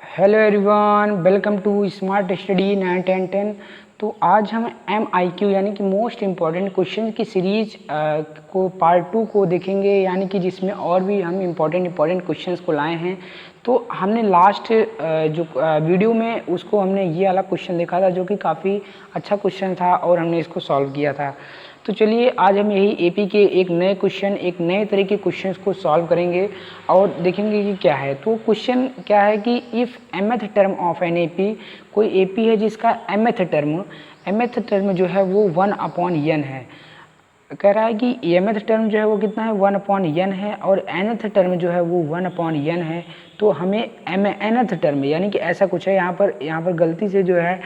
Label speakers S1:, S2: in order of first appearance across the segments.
S1: Hello everyone, welcome to smart study 9 10 10। तो आज हम MIQ यानी कि मोस्ट इम्पॉर्टेंट क्वेश्चन की सीरीज को पार्ट 2 को देखेंगे, यानी कि जिसमें और भी हम इम्पॉर्टेंट क्वेश्चंस को लाए हैं। तो हमने लास्ट जो वीडियो में उसको हमने ये वाला क्वेश्चन देखा था जो कि काफ़ी अच्छा क्वेश्चन था और हमने इसको सॉल्व किया था। तो चलिए आज हम यही AP के एक नए क्वेश्चन, एक नए तरह के क्वेश्चंस को सॉल्व करेंगे और देखेंगे कि क्या है। तो क्वेश्चन क्या है कि if mth term of n AP, कोई AP है जिसका mth टर्म जो है वो 1/n है। कह रहा है कि mth टर्म जो है वो कितना है, 1/n है, और nth टर्म जो है वो 1/n है। तो हमें nth टर्म यानी कि ऐसा कुछ है, यहाँ पर गलती से जो है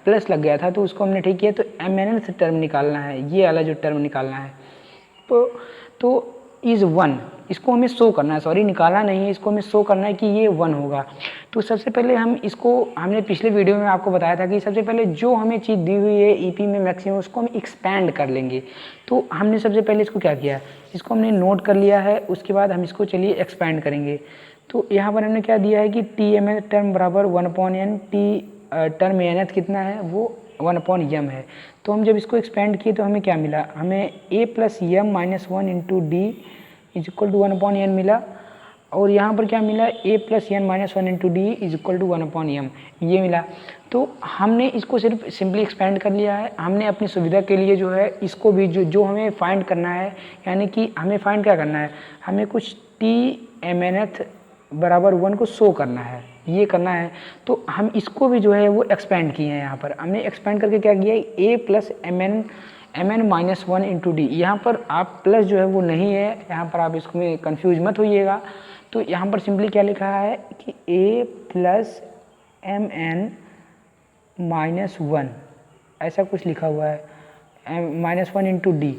S1: प्लस लग गया था तो उसको हमने ठीक किया। तो nth टर्म निकालना है, ये वाला जो टर्म निकालना है। तो इज़ 1, इसको हमें शो करना है, सॉरी निकालना नहीं है, इसको हमें शो करना है कि ये 1 होगा। तो सबसे पहले हमने पिछले वीडियो में आपको बताया था कि सबसे पहले जो हमें चीज़ दी हुई है EP में मैक्सिमम, उसको हम एक्सपैंड कर लेंगे। तो हमने सबसे पहले इसको क्या किया, इसको हमने नोट कर लिया है, उसके बाद हम इसको चलिए एक्सपैंड करेंगे। तो यहाँ पर हमने क्या दिया है कि TMn टर्म बराबर 1/n, टर्म nth कितना है वो 1/m है। तो हम जब इसको एक्सपेंड किए तो हमें क्या मिला, हमें a + m - 1 × d = 1/n मिला। और यहाँ पर क्या मिला, a + n - 1 × d = 1/m, ये मिला। तो हमने इसको सिर्फ सिंपली एक्सपेंड कर लिया है। हमने अपनी सुविधा के लिए जो है इसको भी जो हमें फाइंड करना है, यानी कि हमें फाइंड क्या करना है, हमें कुछ TMnth बराबर 1 को शो करना है, ये करना है। तो हम इसको भी जो है वो एक्सपेंड किए हैं। यहाँ पर हमने एक्सपेंड करके क्या किया है, a + mn - 1 × d। यहाँ पर आप प्लस जो है वो नहीं है, यहाँ पर आप इसमें कंफ्यूज मत होइएगा। तो यहाँ पर सिंपली क्या लिखा है कि a + mn - 1 ऐसा कुछ लिखा हुआ है, -1 × d।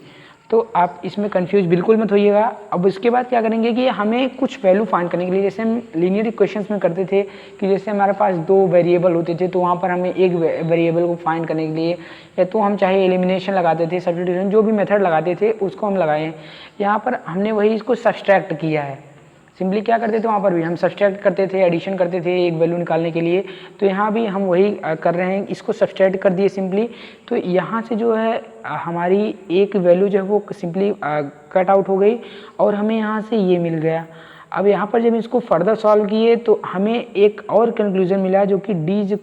S1: तो आप इसमें कंफ्यूज बिल्कुल मत होइएगा। अब उसके बाद क्या करेंगे कि हमें कुछ वैल्यू फाइंड करने के लिए, जैसे हम लीनियर इक्वेशंस में करते थे कि जैसे हमारे पास 2 वेरिएबल होते थे तो वहाँ पर हमें एक वेरिएबल को फाइंड करने के लिए, या तो हम चाहे एलिमिनेशन लगाते थे, सब्स्टिट्यूशन, जो भी मेथड लगाते थे उसको हम लगाए। यहाँ पर हमने वही इसको सब्सट्रैक्ट किया है। सिंपली क्या करते थे, वहाँ पर भी हम सब्सट्रैक्ट करते थे, एडिशन करते थे एक वैल्यू निकालने के लिए। तो यहाँ भी हम वही कर रहे हैं, इसको सब्सट्रैक्ट कर दिए सिंपली। तो यहाँ से जो है हमारी एक वैल्यू जो है वो सिंपली कट आउट हो गई और हमें यहाँ से ये मिल गया। अब यहाँ पर जब इसको फर्दर सॉल्व किए तो हमें एक और कंक्लूजन मिला जो कि d =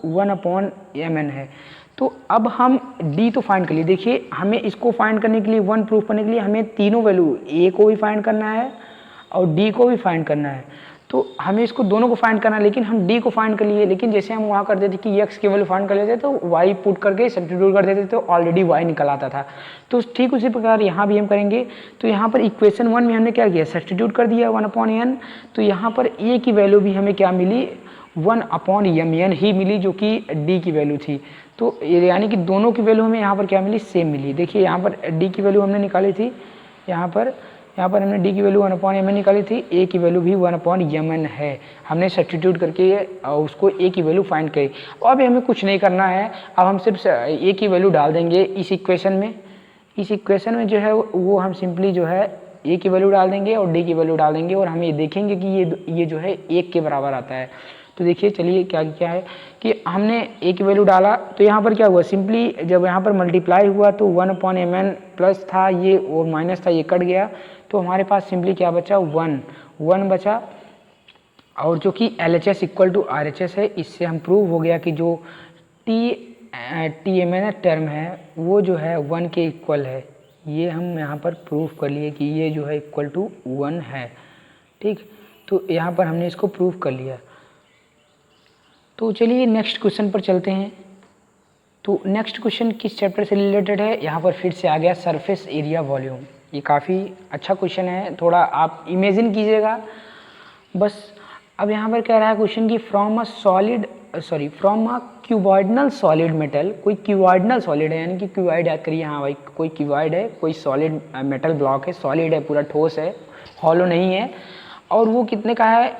S1: 1/mn है। तो अब हम d तो फाइंड कर लिए। देखिए हमें इसको फाइंड करने के लिए, 1 प्रूफ करने के लिए हमें तीनों वैल्यू, a को भी फाइंड करना है और d को भी फाइंड करना है। तो हमें इसको दोनों को फाइंड करना है, लेकिन हम d को फाइंड कर लिए। लेकिन जैसे हम वहाँ करते थे कि x की वैल्यू फाइंड कर लेते तो y पुट करके सब्स्टिट्यूट कर देते तो ऑलरेडी y निकल आता था। तो ठीक उसी प्रकार यहाँ भी हम करेंगे। तो यहाँ पर इक्वेशन 1 में हमने क्या किया, सब्स्टिट्यूट कर दिया 1/n। तो यहाँ पर a की वैल्यू भी हमें क्या मिली, 1/mn ही मिली, जो कि d की वैल्यू थी। तो यानी कि दोनों की वैल्यू हमें यहाँ पर क्या मिली, सेम मिली। देखिए यहाँ पर d की वैल्यू हमने निकाली थी, यहाँ पर हमने d की वैल्यू 1/mn निकाली थी, a की वैल्यू भी 1/mn है। हमने सब्स्टिट्यूट करके उसको a की वैल्यू फाइंड करी। अब हमें कुछ नहीं करना है, अब हम सिर्फ a की वैल्यू डाल देंगे इस इक्वेशन में। इस इक्वेशन में जो है वो हम सिंपली जो है a की वैल्यू डाल देंगे और d की वैल्यू डाल देंगे और हम ये देखेंगे कि ये जो है 1 के बराबर आता है। तो देखिए चलिए क्या क्या है कि हमने a की वैल्यू डाला तो यहाँ पर क्या हुआ, सिंपली जब यहाँ पर मल्टीप्लाई हुआ तो 1/mn प्लस था ये और माइनस था, ये कट गया। तो हमारे पास सिंपली क्या बचा, 1 बचा। और जो कि LHS = RHS है, इससे हम प्रूव हो गया कि जो TMn टर्म है वो जो है 1 के इक्वल है। ये हम यहाँ पर प्रूफ कर लिए कि ये जो है = 1 है। ठीक, तो यहाँ पर हमने इसको प्रूफ कर लिया। तो चलिए नेक्स्ट क्वेश्चन पर चलते हैं। तो नेक्स्ट क्वेश्चन किस चैप्टर से रिलेटेड है, यहाँ पर फिर से आ गया सरफेस एरिया वॉल्यूम। ये काफ़ी अच्छा क्वेश्चन है, थोड़ा आप इमेजिन कीजिएगा बस। अब यहाँ पर कह रहा है क्वेश्चन कि फ्रॉम अ क्यूबॉइडनल सॉलिड मेटल, कोई क्यूबॉइडनल सॉलिड है, यानी कि क्यूबॉइड याद करिए, हाँ भाई कोई क्यूबॉइड है, कोई सॉलिड मेटल ब्लॉक है, सॉलिड है, पूरा ठोस है, हॉलो नहीं है। और वो कितने का है,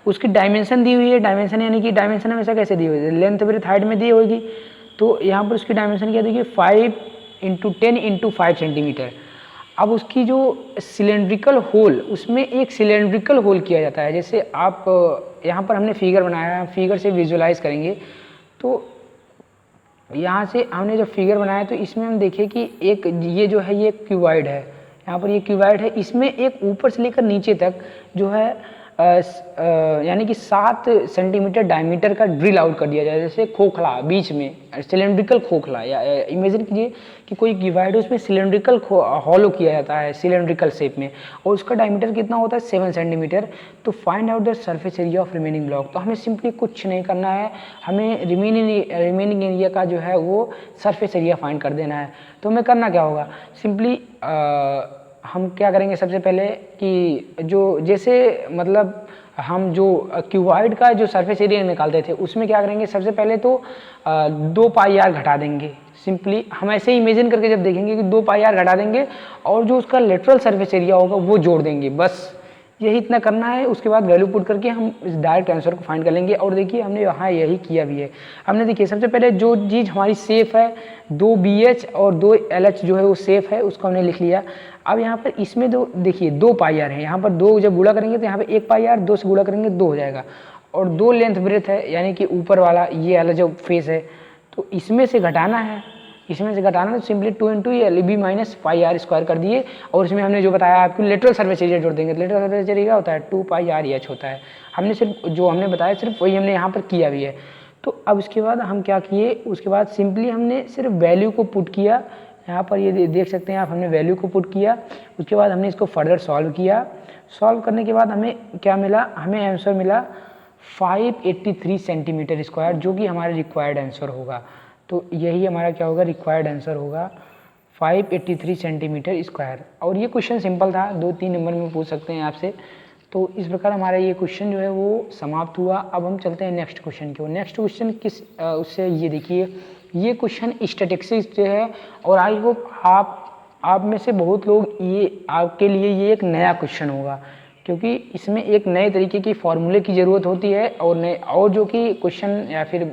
S1: उसकी डायमेंशन दी हुई है। डायमेंशन यानी कि डायमेंशन हमेशा कैसे दी हुई है, लेंथ विड्थ हाइट में दी होगी। तो यहाँ पर उसकी डायमेंशन क्या देखिए, 5 × 10 × 5 सेंटीमीटर। अब उसकी जो सिलेंड्रिकल होल, उसमें एक सिलेंड्रिकल होल किया जाता है। जैसे आप यहाँ पर हमने फिगर बनाया है, फिगर से विजुलाइज करेंगे तो यहाँ से हमने जब फिगर बनाया तो इसमें हम देखें कि एक ये जो है ये क्यूबॉइड है, यहाँ पर ये क्यूबॉइड है, इसमें एक ऊपर से लेकर नीचे तक जो है यानी कि 7 सेंटीमीटर डायमीटर का ड्रिल आउट कर दिया जाए। जैसे खोखला बीच में सिलेंड्रिकल खोखला, या इमेजिन कीजिए कि कोई क्यूबॉइड है, उसमें सिलेंड्रिकल हॉलो किया जाता है सिलेंड्रिकल शेप में, और उसका डायमीटर कितना होता है 7 सेंटीमीटर। तो find out the surface area of remaining block. तो हमें सिंपली कुछ नहीं करना है, हमें रिमेनिंग एरिया का जो है वो सरफेस एरिया फाइंड कर देना है। तो हमें करना क्या होगा, सिंपली हम क्या करेंगे सबसे पहले कि जो जैसे मतलब हम जो क्यूबॉइड का जो सरफेस एरिया निकालते थे उसमें क्या करेंगे, सबसे पहले तो 2 पाई आर घटा देंगे। सिंपली हम ऐसे ही इमेजिन करके जब देखेंगे कि 2 पाई आर घटा देंगे और जो उसका लेटरल सरफेस एरिया होगा वो जोड़ देंगे, बस यही इतना करना है। उसके बाद वैल्यू पुट करके हम इस डायरेक्ट आंसर को फाइंड कर लेंगे। और देखिए हमने यहाँ यही किया भी है। हमने देखिए सबसे पहले जो चीज़ हमारी सेफ है, 2 BH और 2 LH जो है वो सेफ है, उसको हमने लिख लिया। अब यहाँ पर इसमें दो देखिए 2 पाई आर है, यहाँ पर 2 जब गुणा करेंगे तो यहाँ पर 1 पाई आर, 2 से गुणा करेंगे 2 हो जाएगा, और 2 लेंथ ब्रेथ है यानी कि ऊपर वाला ये वाला जो फेस है, तो इसमें से घटाना है, इसमें से घटाना तो simply 2 into LB minus pi r square कर दिए। और इसमें हमने जो बताया आपको लेटरल सर्फेस एरिया जोड़ देंगे। लेटरल सर्फेस एरिया क्या होता है 2 पाई आर एच होता है। हमने सिर्फ जो हमने बताया सिर्फ वही हमने यहाँ पर किया भी है। तो अब उसके बाद हम क्या किए, उसके बाद सिंपली हमने सिर्फ वैल्यू को पुट किया। यहाँ पर ये देख सकते हैं आप, हमने वैल्यू को पुट किया। उसके बाद हमने इसको फर्दर सॉल्व किया। सॉल्व करने के बाद हमें क्या मिला, हमें आंसर मिला 583 सेंटीमीटर स्क्वायर, जो कि हमारा रिक्वायर्ड आंसर होगा। तो यही हमारा क्या होगा, रिक्वायर्ड आंसर होगा 583 सेंटीमीटर स्क्वायर। और ये क्वेश्चन सिंपल था, 2-3 नंबर में पूछ सकते हैं आपसे। तो इस प्रकार हमारा ये क्वेश्चन जो है वो समाप्त हुआ। अब हम चलते हैं नेक्स्ट क्वेश्चन की ओर। नेक्स्ट क्वेश्चन किस उससे ये देखिए, ये क्वेश्चन स्टैटिस्टिक्स से है, और आई होप आप में से बहुत लोग ये आपके लिए ये एक नया क्वेश्चन होगा, क्योंकि इसमें एक नए तरीके की फॉर्मूले की ज़रूरत होती है, और जो कि क्वेश्चन या फिर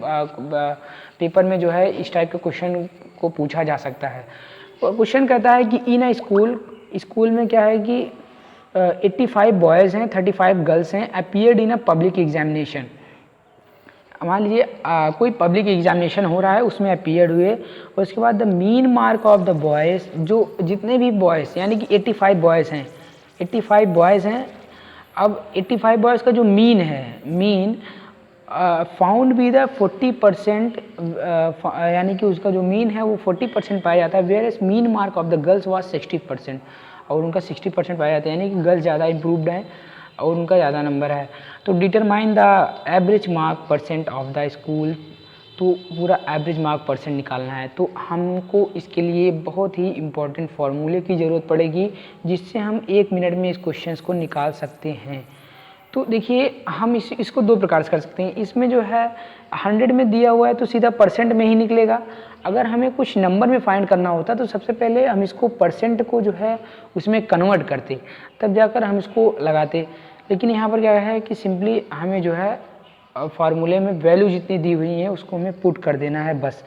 S1: पेपर में जो है इस टाइप के क्वेश्चन को पूछा जा सकता है। और क्वेश्चन कहता है कि इन अ स्कूल में क्या है कि 85 बॉयज़ हैं, 35 गर्ल्स हैं, appeared in a public examination. मान लीजिए कोई पब्लिक एग्जामिनेशन हो रहा है, उसमें अपीयर्ड हुए, और उसके बाद the mean mark of the boys, जो जितने भी बॉयज़ यानी कि 85 बॉयज़ हैं, 85 बॉयज़ हैं। अब 85 बॉयज़ का जो मीन है, मीन फाउंड बी द 40%, यानी कि उसका जो मीन है वो 40% पाया जाता है, whereas mean mark of the girls was 60%, और उनका 60% पाया जाता है, यानी कि गर्ल्स ज़्यादा इम्प्रूव्ड हैं और उनका ज़्यादा नंबर है। तो determine the average mark percent of the school, तो पूरा एवरेज मार्क परसेंट निकालना है। तो हमको इसके लिए बहुत ही इम्पोर्टेंट फार्मूले की ज़रूरत पड़ेगी, जिससे हम 1 मिनट में इस क्वेश्चन को निकाल सकते हैं। तो देखिए हम इसको 2 प्रकार से कर सकते हैं। इसमें जो है 100 में दिया हुआ है तो सीधा परसेंट में ही निकलेगा। अगर हमें कुछ नंबर में फाइंड करना होता तो सबसे पहले हम इसको परसेंट को जो है उसमें कन्वर्ट करते, तब जाकर हम इसको लगाते। लेकिन यहाँ पर क्या है कि सिंपली हमें जो है फार्मूले में वैल्यू जितनी दी हुई है उसको हमें पुट कर देना है बस।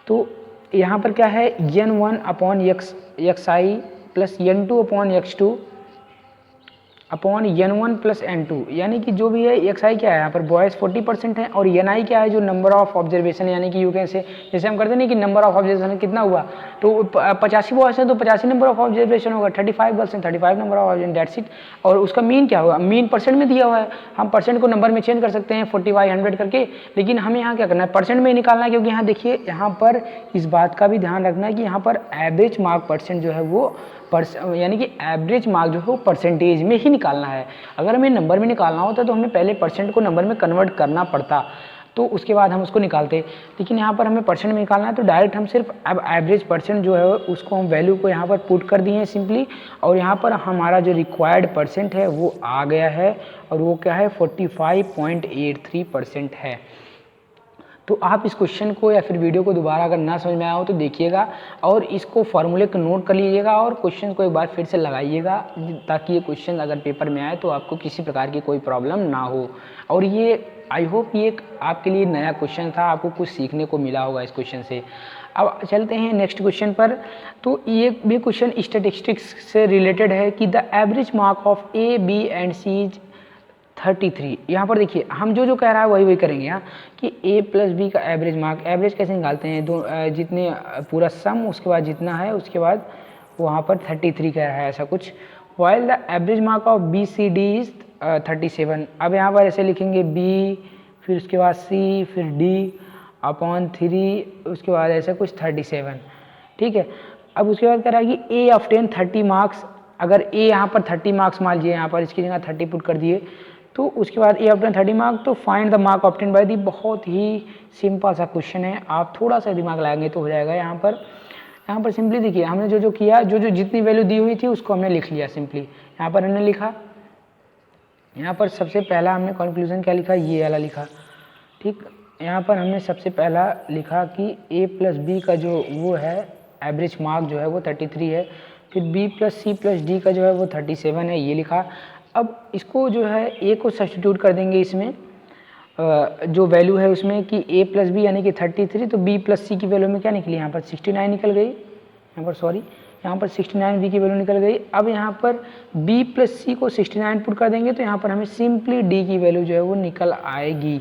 S1: तो यहाँ पर क्या है n1 upon xi plus n2 upon x2 upon n1 plus n2, यानी कि जो भी है xi क्या है यहाँ पर बॉयज़ 40% है, और ni क्या है जो नंबर ऑफ ऑब्जर्वेशन, यानी कि यू कैन से जैसे हम करते नहीं कि नंबर ऑफ ऑब्जर्वेशन कितना हुआ, तो 85 बॉयज़ हैं तो 85 नंबर ऑफ ऑब्जर्वेशन होगा, 35 गर्ल्स हैं 35 number of observation, that's it. और उसका मीन क्या होगा, मीन परसेंट में दिया हुआ है, हम परसेंट को नंबर में चेंज कर सकते हैं 40/100 करके, लेकिन हमें यहाँ क्या करना है परसेंट में ही निकालना है, क्योंकि यहाँ देखिए यहाँ पर इस बात का भी ध्यान रखना है कि यहाँ पर एवरेज मार्क परसेंट जो है वो यानी कि एवरेज मार्क जो है वो परसेंटेज में ही निकालना है। अगर हमें नंबर में निकालना होता तो हमें पहले परसेंट को नंबर में कन्वर्ट करना पड़ता, तो उसके बाद हम उसको निकालते। लेकिन यहाँ पर हमें परसेंट में निकालना है तो डायरेक्ट हम सिर्फ अब एवरेज परसेंट जो है उसको हम वैल्यू को यहाँ पर पुट कर दिए हैं सिंपली, और यहाँ पर हमारा जो रिक्वायर्ड परसेंट है वो आ गया है, और वो क्या है 45.83% है। तो आप इस क्वेश्चन को या फिर वीडियो को दोबारा अगर ना समझ में आया हो तो देखिएगा और इसको फॉर्मूले को नोट कर लीजिएगा और क्वेश्चन को एक बार फिर से लगाइएगा, ताकि ये क्वेश्चन अगर पेपर में आए तो आपको किसी प्रकार की कोई प्रॉब्लम ना हो। और ये आई होप ये एक आपके लिए नया क्वेश्चन था, आपको कुछ सीखने को मिला होगा इस क्वेश्चन से। अब चलते हैं नेक्स्ट क्वेश्चन पर। तो ये भी क्वेश्चन स्टैटिस्टिक्स से रिलेटेड है कि the average mark of A B and C is 33। यहाँ पर देखिए हम जो कह रहा है वही करेंगे यहाँ कि a प्लस बी का एवरेज मार्क, एवरेज कैसे निकालते हैं, दो जितने पूरा सम उसके बाद जितना है उसके बाद वहाँ पर 33 कह रहा है ऐसा कुछ। While the average mark of B C D is 37। अब यहाँ पर ऐसे लिखेंगे b, फिर उसके बाद c, फिर d अपॉन 3, उसके बाद ऐसा कुछ 37, ठीक है। अब उसके बाद कह रहा है कि a ऑब्टेन 30 मार्क्स। अगर a यहाँ पर 30 मार्क्स मान लीजिए, यहाँ पर इसकी जगह 30 पुट कर दिए, तो उसके बाद ए ऑप्टेन 30 मार्क, तो find the mark obtain by D. बहुत ही सिंपल सा क्वेश्चन है, आप थोड़ा सा दिमाग लगाएंगे तो हो जाएगा। यहाँ पर सिंपली देखिए हमने जो किया, जो जितनी वैल्यू दी हुई थी उसको हमने लिख लिया सिंपली। यहाँ पर हमने लिखा, यहाँ पर सबसे पहला हमने कंक्लूजन क्या लिखा, ये वाला लिखा, ठीक। यहाँ पर हमने सबसे पहला लिखा कि a प्लस बी का जो वो है एवरेज मार्क जो है वो 33 है, फिर b plus C plus D का जो है वो 37 है, ये लिखा। अब इसको जो है a को सब्स्टिट्यूट कर देंगे इसमें, जो वैल्यू है उसमें कि a प्लस बी यानी कि 33, तो b प्लस सी की वैल्यू में क्या निकली, यहाँ पर 69 निकल गई, यहाँ पर 69 b की वैल्यू निकल गई। अब यहाँ पर b प्लस सी को 69 पुट कर देंगे तो यहाँ पर हमें सिंपली d की वैल्यू जो है वो निकल आएगी।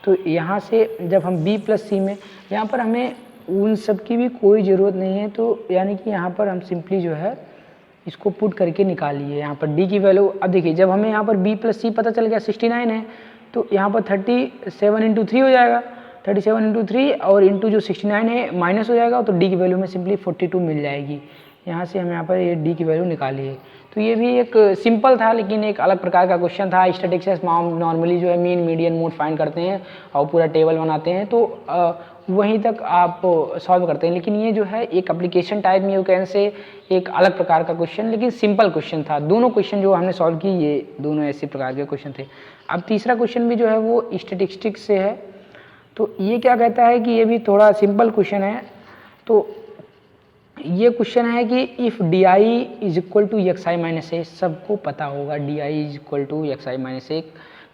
S1: तो यहाँ से जब हम b प्लस सी में, यहाँ पर हमें उन सब की भी कोई ज़रूरत नहीं है, तो यानी कि यहाँ पर हम सिंपली जो है इसको पुट करके निकालिए यहाँ पर d की वैल्यू। अब देखिए जब हमें यहाँ पर b प्लस सी पता चल गया 69 है, तो यहाँ पर 37 इंटू 3 हो जाएगा, 37 इंटू 3 और इंटू जो 69 है माइनस हो जाएगा, तो d की वैल्यू में सिंपली 42 मिल जाएगी। यहाँ से हम यहाँ पर ये d की वैल्यू निकाली है। तो ये भी एक सिंपल था लेकिन एक अलग प्रकार का क्वेश्चन था। स्टैटिस्टिक्स नॉर्मली जो है मीन मीडियन मोड फाइंड करते हैं और पूरा टेबल बनाते हैं, तो वहीं तक आप सॉल्व करते हैं। लेकिन ये जो है एक एप्लीकेशन टाइप में यू कैन से एक अलग प्रकार का क्वेश्चन, लेकिन सिंपल क्वेश्चन था। दोनों क्वेश्चन जो हमने सॉल्व की ये दोनों ऐसे प्रकार के क्वेश्चन थे। अब तीसरा क्वेश्चन भी जो है वो स्टैटिस्टिक्स से है। तो ये क्या कहता है कि ये भी थोड़ा सिंपल क्वेश्चन है। तो ये क्वेश्चन है कि if D I is equal to X I minus A, सबको पता होगा D I is equal to X I minus A,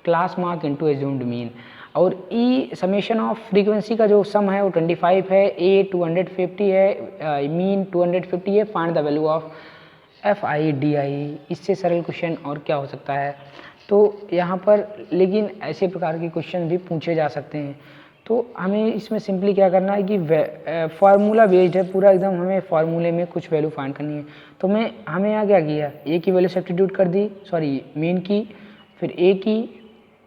S1: class mark into assumed mean, और ई समेशन ऑफ फ्रीक्वेंसी का जो सम है वो 25 है, ए 250 है, मीन 250 है, find the value of F I D I. इससे सरल क्वेश्चन और क्या हो सकता है। तो यहाँ पर लेकिन ऐसे प्रकार के क्वेश्चन भी पूछे जा सकते हैं। तो हमें इसमें सिंपली क्या करना है कि फार्मूला बेस्ड है पूरा एकदम, हमें फार्मूले में कुछ वैल्यू फाइंड करनी है। तो हमें यहाँ क्या किया, ए की वैल्यू सब्स्टिट्यूट कर दी, सॉरी मीन की, फिर ए की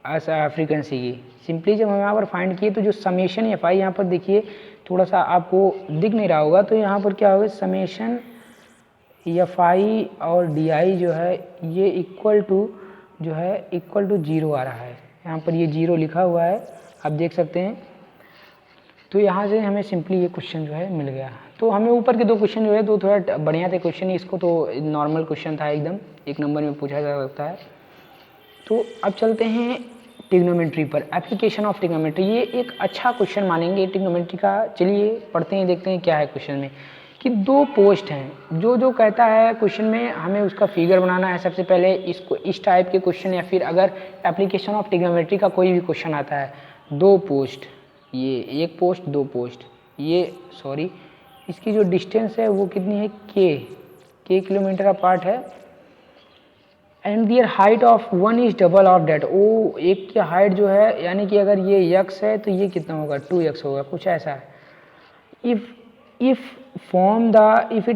S1: फ्रीक्वेंसी की। सिंपली जब हम यहाँ पर फाइंड किए तो जो समेशन एफ आई यहाँ पर देखिए थोड़ा सा आपको दिख नहीं रहा होगा, तो यहाँ पर क्या होगा समेशन एफ आई और डी आई जो है ये इक्वल टू 0 आ रहा है। यहाँ पर ये 0 लिखा हुआ है, आप देख सकते हैं। तो यहाँ से हमें सिंपली ये क्वेश्चन जो है मिल गया। तो हमें ऊपर के दो क्वेश्चन जो है तो थोड़ा बढ़िया थे क्वेश्चन, इसको तो नॉर्मल क्वेश्चन था, एकदम 1 नंबर में पूछा जा सकता है। तो अब चलते हैं ट्रिग्नोमेट्री पर, एप्लीकेशन ऑफ ट्रिग्नोमेट्री। ये एक अच्छा क्वेश्चन मानेंगे ट्रिग्नोमेट्री का। चलिए पढ़ते हैं, देखते हैं क्या है क्वेश्चन में। कि 2 पोस्ट हैं, जो कहता है क्वेश्चन में हमें उसका फिगर बनाना है सबसे पहले। इसको इस टाइप के क्वेश्चन या फिर अगर एप्लीकेशन ऑफ ट्रिग्नोमेट्री का कोई भी क्वेश्चन आता है, 2 पोस्ट, ये 1 पोस्ट 2 पोस्ट, ये सॉरी इसकी जो डिस्टेंस है वो कितनी है, k किलोमीटर का पार्ट है, and their height of 1 is double of that. ओ एक की हाइट जो है यानी कि अगर ये x है तो ये कितना होगा 2x होगा, कुछ ऐसा है। If it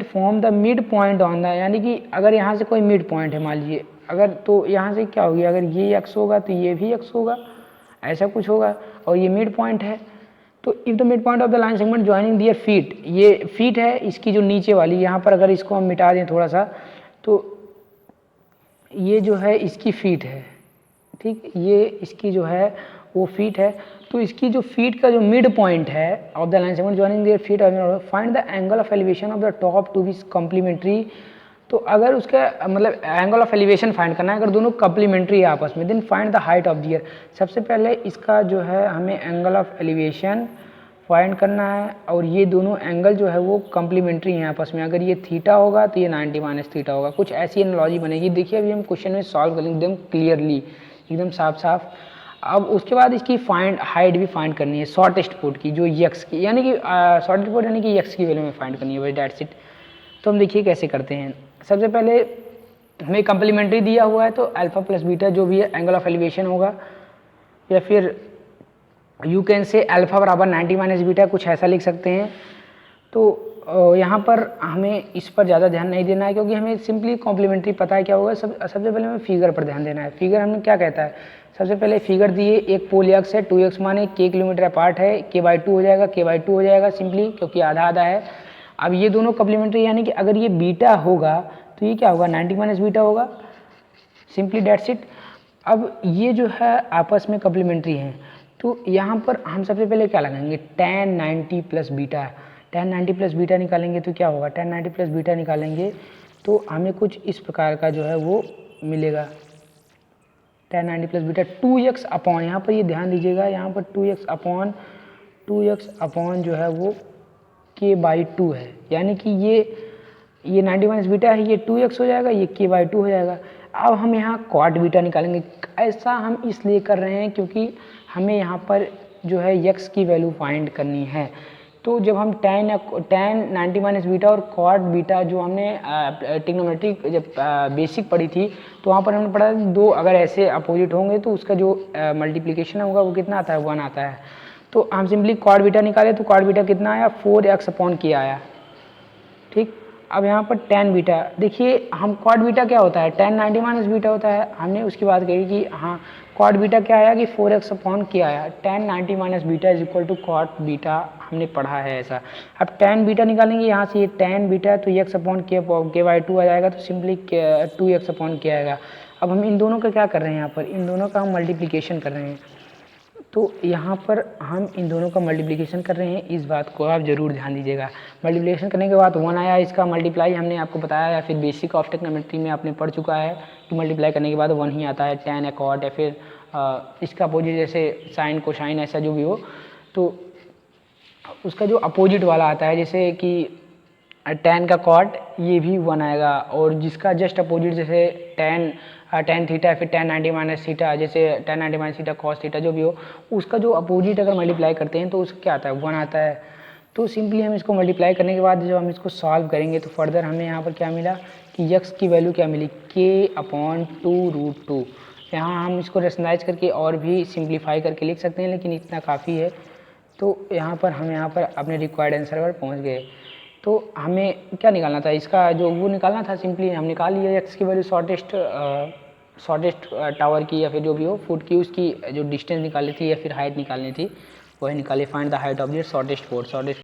S1: form the mid point on the, यानी कि अगर यहाँ से कोई मिड पॉइंट है मान लीजिए, अगर तो यहाँ से क्या होगी, अगर ये x होगा तो ये भी x होगा, ऐसा कुछ होगा, और ये मिड पॉइंट है। तो if the mid point of the line segment joining their feet, ये फीट है इसकी जो नीचे वाली, यहाँ पर अगर इसको हम मिटा दें थोड़ा सा, तो ये जो है इसकी फीट है, ठीक, ये इसकी जो है वो फीट है। तो इसकी जो फीट का जो मिड पॉइंट है of the line segment joining their feet, find the angle of elevation of the top to be complementary. तो अगर उसका मतलब एंगल ऑफ एलिवेशन फाइंड करना है, अगर दोनों कम्प्लीमेंट्री है आपस में, then find the height of the year. सबसे पहले इसका जो है हमें एंगल ऑफ एलिवेशन फाइंड करना है, और ये दोनों एंगल जो है वो कम्प्लीमेंट्री हैं आपस में। अगर ये थीटा होगा तो ये 90 माइनस थीटा होगा, कुछ ऐसी एनालॉजी बनेगी। देखिए अभी हम क्वेश्चन में सॉल्व करेंगे एकदम क्लियरली, एकदम साफ साफ। अब उसके बाद इसकी हाइट भी फाइंड करनी है शॉर्टेस्ट पोर्ट की, जो यक्स की, यानी कि शॉर्टेस्ट पोर्ट यानी कि यक्स की वैल्यू में फाइंड करनी है, बस दैट्स इट। तो हम देखिए कैसे करते हैं। सबसे पहले हमें कम्प्लीमेंट्री दिया हुआ है, तो अल्फा प्लस बीटा जो भी है एंगल ऑफ एलिवेशन होगा, या फिर यू कैन से अल्फा बराबर 90 माइनस बीटा, कुछ ऐसा लिख सकते हैं। तो यहाँ पर हमें इस पर ज़्यादा ध्यान नहीं देना है, क्योंकि हमें सिंपली कॉम्प्लीमेंट्री पता है क्या होगा। सबसे पहले हमें फिगर पर ध्यान देना है। फिगर हमें क्या कहता है, सबसे पहले फिगर दिए, एक पोल यक्स है, 2x माने k किलोमीटर अपार्ट है, k/2 हो जाएगा, k/2 हो जाएगा सिंपली, क्योंकि आधा आधा है। अब ये दोनों कम्प्लीमेंट्री, यानी कि अगर ये बीटा होगा तो ये क्या होगा, 90 माइनस बीटा होगा, सिंपली दैट्स इट। अब ये जो है आपस में कम्प्लीमेंट्री हैं, तो यहाँ पर हम सबसे पहले क्या लगाएंगे, tan 90 plus beta. tan 90 plus beta निकालेंगे तो क्या होगा, tan 90 प्लस बीटा निकालेंगे तो हमें कुछ इस प्रकार का जो है वो मिलेगा, tan 90 plus beta 2x upon, यहाँ पर ये ध्यान दीजिएगा, यहाँ पर 2x अपॉन जो है वो k/2 है, यानी कि ये 90 माइनस बीटा है, ये 2x हो जाएगा, ये k/2 हो जाएगा। अब हम यहाँ cot बीटा निकालेंगे। ऐसा हम इसलिए कर रहे हैं क्योंकि हमें यहाँ पर जो है x की वैल्यू फाइंड करनी है। तो जब हम tan 90 माइनस बीटा और cot बीटा, जो हमने ट्रिग्नोमेट्री जब बेसिक पढ़ी थी, तो वहाँ पर हमने पढ़ा दो अगर ऐसे अपोजिट होंगे तो उसका जो मल्टीप्लिकेशन होगा वो कितना आता है, 1 आता है। तो हम सिंपली cot बीटा निकाले, तो cot बीटा कितना आया, 4x अपॉन k आया, ठीक। अब यहाँ पर tan बीटा देखिए, हम cot बीटा क्या होता है, tan 90 माइनस बीटा होता है। हमने उसकी बात कही कि हाँ cot बीटा क्या आया कि 4x अपॉन k आया, tan 90 minus beta is equal to cot beta, हमने पढ़ा है ऐसा। अब tan बीटा निकालेंगे यहाँ से, ये tan बीटा तो x अपॉन k/2 आ जाएगा, तो सिंपली 2x अपॉन k आएगा। अब हम इन दोनों का क्या कर रहे हैं, यहाँ पर इन दोनों का हम मल्टीप्लिकेशन कर रहे हैं। तो यहाँ पर हम इन दोनों का मल्टीप्लिकेशन कर रहे हैं, इस बात को आप ज़रूर ध्यान दीजिएगा। मल्टीप्लिकेशन करने के बाद 1 आया, इसका मल्टीप्लाई हमने आपको बताया, या फिर बेसिक ऑफ ट्रिग्नोमेट्री में आपने पढ़ चुका है कि मल्टीप्लाई करने के बाद 1 ही आता है, tan या cot, या फिर इसका अपोजिट जैसे साइन कोसाइन ऐसा जो भी हो, तो उसका जो अपोजिट वाला आता है, जैसे कि tan का cot ये भी 1 आएगा, और जिसका जस्ट अपोजिट जैसे tan थीटा, फिर tan 90 माइनस थीटा, जैसे tan 90 minus theta cos theta जो भी हो, उसका जो अपोजिट अगर मल्टीप्लाई करते हैं तो उसका क्या आता है, 1 आता है। तो सिंपली हम इसको मल्टीप्लाई करने के बाद जब हम इसको सॉल्व करेंगे तो फर्दर हमें यहाँ पर क्या मिला कि x की वैल्यू क्या मिली, k/2√2। यहाँ हम इसको रेशनलाइज करके और भी सिंप्लीफाई करके लिख सकते हैं, लेकिन इतना काफ़ी है। तो हम यहाँ पर अपने रिक्वायर्ड आंसर पर पहुँच गए। तो हमें क्या निकालना था, इसका जो वो निकालना था, सिंपली हम निकाल लिए x की वैल्यू शॉर्टेस्ट टावर की, या फिर जो भी हो फुट की, उसकी जो डिस्टेंस निकाली थी या फिर हाइट निकालनी थी वही निकाली। Find the height of the shortest port.